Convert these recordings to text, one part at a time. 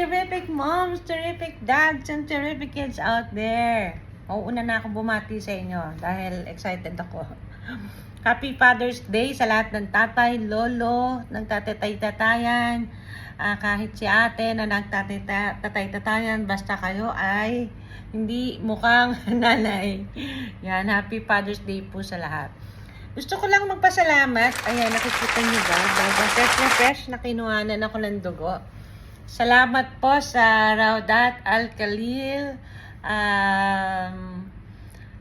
terrific moms, terrific dads, and terrific kids out there. Una na ako bumati sa inyo dahil excited ako. Happy Father's Day sa lahat ng tatay, lolo, nagtatatay-tatayan, kahit si ate na nagtatatay-tatayan, basta kayo ay hindi mukhang nanay. Yan, Happy Father's Day po sa lahat. Gusto ko lang magpasalamat. Ayan, nakikita niyo ba? Fresh na fresh na kinuhanan ako ng dugo. Salamat po sa Raudat Al-Khalil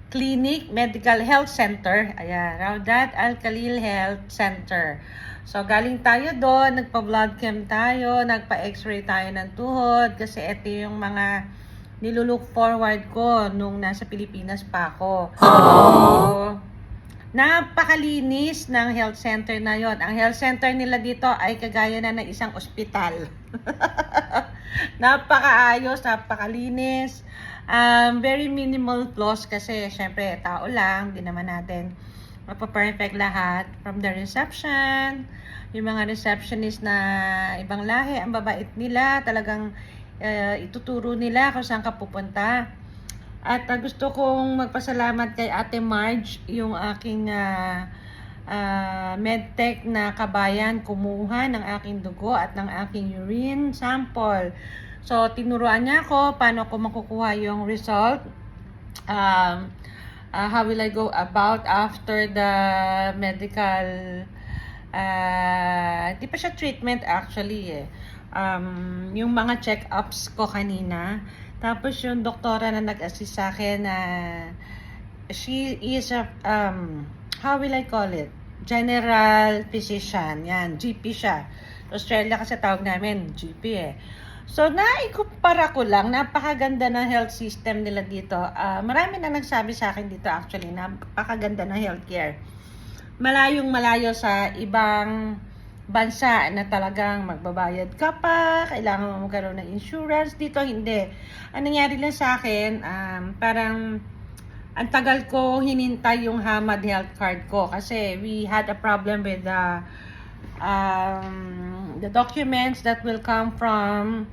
Clinic Medical Health Center. Ayan, Raudat Al-Khalil Health Center. So, galing tayo doon, nagpa-blood chem tayo, nagpa-x-ray tayo ng tuhod kasi ito yung mga nilulook forward ko nung nasa Pilipinas pa ako. So, napakalinis ng health center na yon. Ang health center nila dito ay kagaya na ng isang ospital. Napakaayos, napakalinis. Very minimal flaws kasi syempre tao lang, di naman natin mapaperfect lahat. From the reception, yung mga receptionist na ibang lahi, ang babait nila, talagang ituturo nila kung saan ka pupunta. At gusto kong magpasalamat kay Ate Marge, yung aking medtech na kabayan, kumuha ng aking dugo at ng aking urine sample. So, tinuruan niya ako paano ko makukuha yung result. How will I go about after the medical, di pa siya treatment actually yung mga check-ups ko kanina. Tapos yung doktora na nag-assist sa akin na she is a, how will I call it? General physician. Yan, GP siya. Australia kasi tawag namin, GP eh. So, naikumpara ko lang, napakaganda ng health system nila dito. Marami na nagsabi sa akin dito actually, napakaganda ng healthcare. Malayong malayo sa ibang bansa na talagang magbabayad ka pa, kailangan mo magkaroon ng insurance. Dito hindi. Ang nangyari lang sa akin, parang ang tagal ko hinintay yung Hamad health card ko kasi we had a problem with the documents that will come from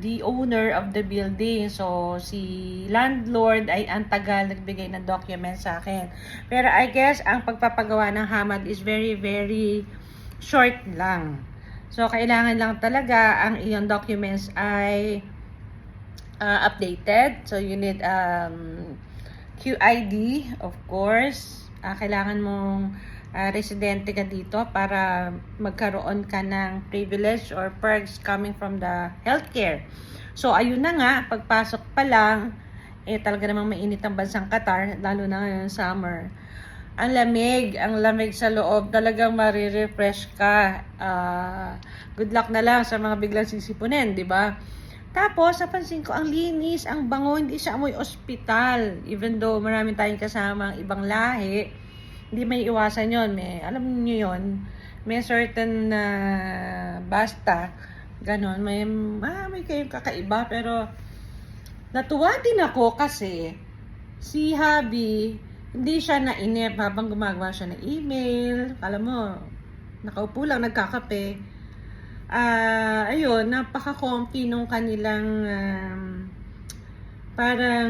the owner of the building. So, si landlord ay ang tagal nagbigay ng documents sa akin. Pero I guess, ang pagpapagawa ng Hamad is very, very short lang. So, kailangan lang talaga ang iyong documents ay updated. So, you need QID, of course. Kailangan mong residente ka dito para magkaroon ka ng privilege or perks coming from the healthcare. So, ayun na nga, pagpasok pa lang, talaga namang mainit ang bansang Qatar, lalo na ngayon summer. Ang lamig sa loob, talagang marirefresh ka. Good luck na lang sa mga biglang sisipunin, di ba? Tapos, napansin ko, ang linis, ang bango, hindi siya amoy ospital. Even though marami tayong kasama ang ibang lahi, hindi may iwasan yon. Alam niyo yon, may certain basta, ganon, may kayong kakaiba. Pero, natuwa din ako kasi, si Habi, hindi siya nainip habang gumagawa siya ng email. Alam mo, nakaupo lang, nagkakape. Ayun, napaka-comfy nung kanilang parang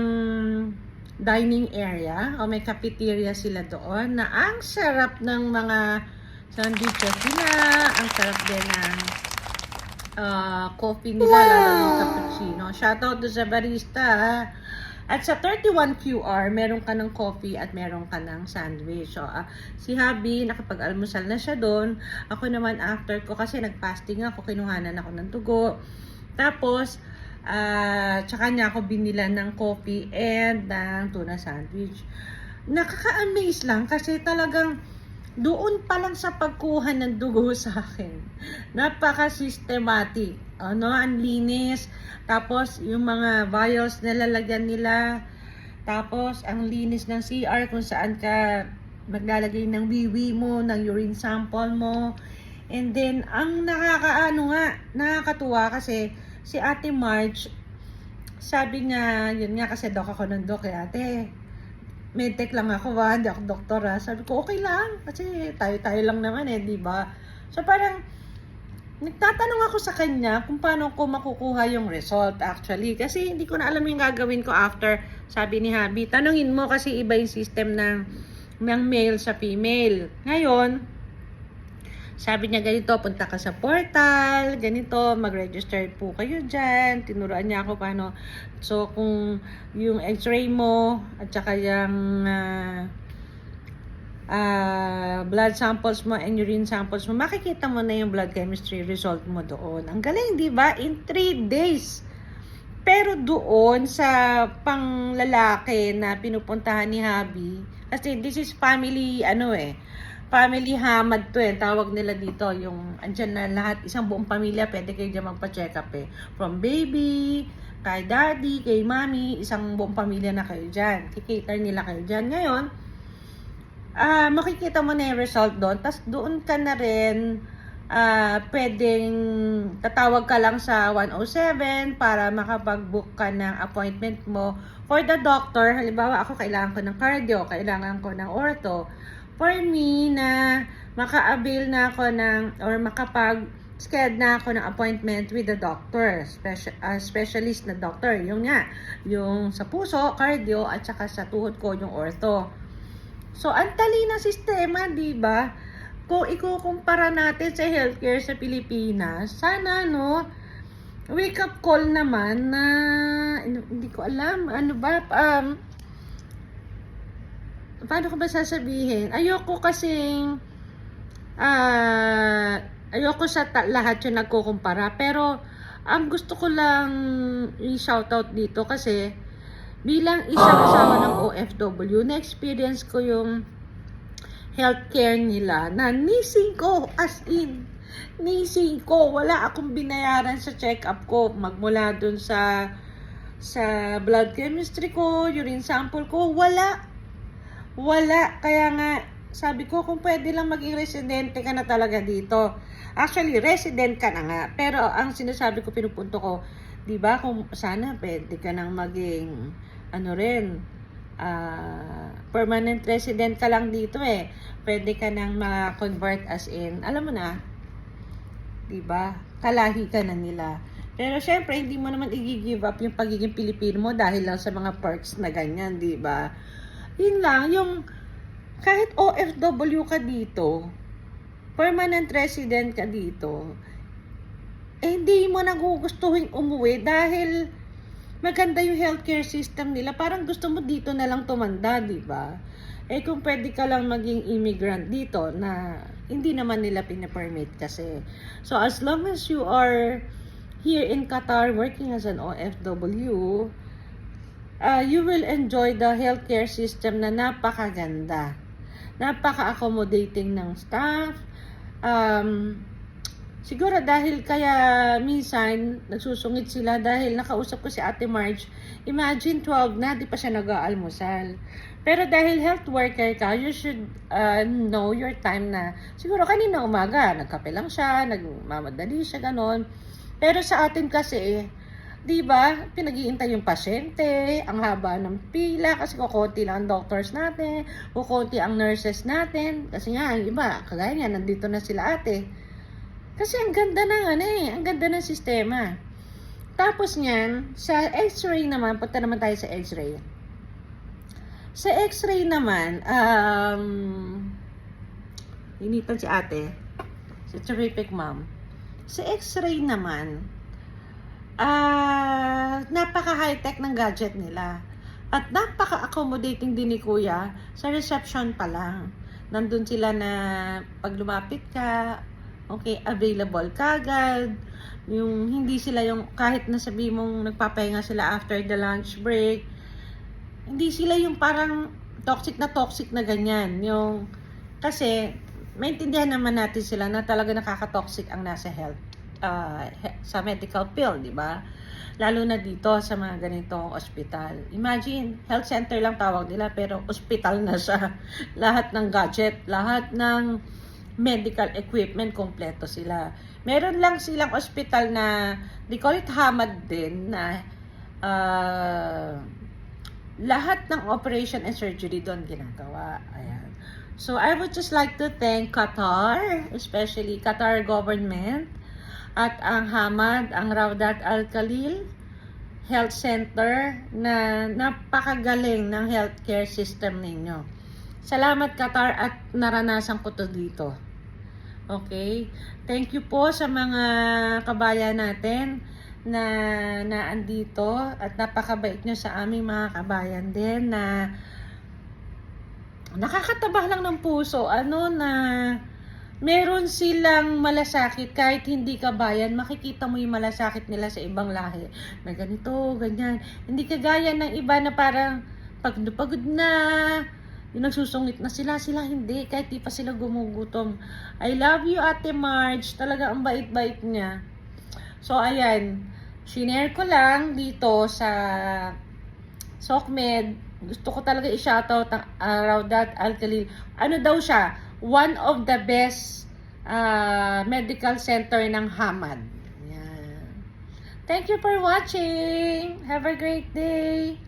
dining area o may cafeteria sila doon na ang sarap ng mga sandwiches nila, ang sarap din ng coffee nila, lalo yung cappuccino. Shoutout to sa barista. At sa 31 QR, meron ka ng coffee at meron ka ng sandwich. So, si Habi, nakapag-almusal na siya doon. Ako naman after ko, kasi nag-fasting ako, kinuhanan ako ng dugo. Tapos, tsaka niya ako binilan ng coffee and ng tuna sandwich. Nakaka-amaze lang kasi talagang doon pa lang sa pagkuha ng dugo sa akin. Napaka-systematic. Ang linis. Tapos, yung mga vials na lalagyan nila. Tapos, ang linis ng CR kung saan ka maglalagay ng wiwi mo, ng urine sample mo. And then, ang nakakatuwa kasi si Ate Marge, sabi nga, yun nga kasi doc ako ng doc, ate, medtech lang ako hindi ako doktora. Sabi ko, okay lang, kasi tayo-tayo lang naman di ba? So parang, Nagtatanong ako sa kanya kung paano ko makukuha yung result actually. Kasi hindi ko na alam yung gagawin ko after. Sabi ni Habi, tanungin mo kasi iba yung system ng male sa female. Ngayon, sabi niya ganito, punta ka sa portal, ganito, mag-register po kayo dyan. Tinuruan niya ako paano. So, kung yung x-ray mo, at saka yung blood samples mo and urine samples mo, makikita mo na yung blood chemistry result mo doon. Ang galing, di ba? In 3 days. Pero doon sa panglalaki na pinupuntahan ni Habi, kasi this is family, family hamad to tawag nila dito, yung andyan na lahat, isang buong pamilya, pwede kayo dyan magpa-check up from baby, kay daddy, kay mommy, isang buong pamilya na kayo dyan, kikater nila kayo dyan. Ngayon, makikita mo na yung result doon, tas doon ka na rin, pwedeng tatawag ka lang sa 107 para makapag-book ka ng appointment mo for the doctor. Halimbawa, ako kailangan ko ng cardio, kailangan ko ng ortho. For me na maka-avail na ako or makapag-schedule na ako ng appointment with the doctor, specialist na doctor. Yung sa puso, cardio, at saka sa tuhod ko, yung ortho. So, ang tali ng sistema, di ba? Kung ikukumpara natin sa healthcare sa Pilipinas, sana, wake up call naman na, hindi ko alam, paano ko ba sasabihin? Ayoko kasing, ayoko sa lahat yung nagkukumpara, pero, gusto ko lang i-shoutout dito kasi, bilang isang asawa ng OFW, na-experience ko yung healthcare nila na nising ko, as in, nising ko. Wala akong binayaran sa check-up ko. Magmula dun sa blood chemistry ko, urine sample ko, wala. Kaya nga, sabi ko, kung pwede lang maging residente ka na talaga dito. Actually, resident ka na nga. Pero ang sinasabi ko, pinupunto ko, di ba, kung sana pwede ka nang maging, permanent resident ka lang dito pwede ka nang ma-convert as in, alam mo na, diba? Kalahi ka na nila. Pero syempre, hindi mo naman i-give up yung pagiging Pilipino mo dahil lang sa mga perks na ganyan, diba? Yun lang, yung kahit OFW ka dito, permanent resident ka dito, hindi mo nagugustuhin umuwi dahil maganda yung healthcare system nila. Parang gusto mo dito na lang tumanda, di ba? Kung pwede ka lang maging immigrant dito na hindi naman nila pinapermit kasi. So, as long as you are here in Qatar working as an OFW, you will enjoy the healthcare system na napakaganda. Napaka-accommodating ng staff. Siguro dahil kaya minsan nagsusungit sila dahil nakausap ko si Ate Marge. Imagine 12 na, di pa siya nag-aalmusal. Pero dahil health worker ka, you should know your time na siguro kanina umaga, nagkape lang siya, nagmamadali siya, ganon. Pero sa atin kasi, di ba, pinag-iintay yung pasyente, ang haba ng pila, kasi kukunti lang ang doctors natin, kukunti ang nurses natin, kasi nga, ang iba, kagaya nga, nandito na sila ate. Kasi ang ganda ang ganda ng sistema. Tapos niyan, sa x-ray naman, punta naman tayo sa x-ray. Sa x-ray naman, initan si ate, si terrific mom. Sa x-ray naman, napaka-high-tech ng gadget nila. At napaka-accommodating din ni kuya sa reception pa lang. Nandun sila na pag lumapit ka, okay, available kagad. Yung hindi sila yung kahit nasabi mong nagpapahinga sila after the lunch break, hindi sila yung parang toxic na ganyan. Yung kasi maintindihan naman natin sila na talaga nakaka-toxic ang nasa health sa medical field, di ba? Lalo na dito sa mga ganitong ospital. Imagine, health center lang tawag nila pero ospital na siya. Lahat ng gadget, lahat ng medical equipment, kompleto sila. Meron lang silang ospital na, they call it Hamad din, na lahat ng operation and surgery doon ginagawa. Ayan. So, I would just like to thank Qatar, especially Qatar government, at ang Hamad, ang Raudat Al Khalil Health Center na napakagaling ng healthcare system ninyo. Salamat Qatar at naranasan ko to dito. Okay? Thank you po sa mga kabayan natin na naandito at napakabait nyo sa aming mga kabayan din na nakakatabah lang ng puso. Na meron silang malasakit kahit hindi kabayan, makikita mo yung malasakit nila sa ibang lahi. Na ganito, ganyan. Hindi kagaya ng iba na parang pagod na, yung nagsusungit na sila hindi, kahit di pa sila gumugutom. I love you, Ate Marge. Talaga ang bait-bait niya. So, ayan. Shinare ko lang dito sa SOCMED. Gusto ko talaga i-shoutout ang Raudat Al Khalil. Ano daw siya? One of the best medical center ng Hamad. Yan. Thank you for watching. Have a great day.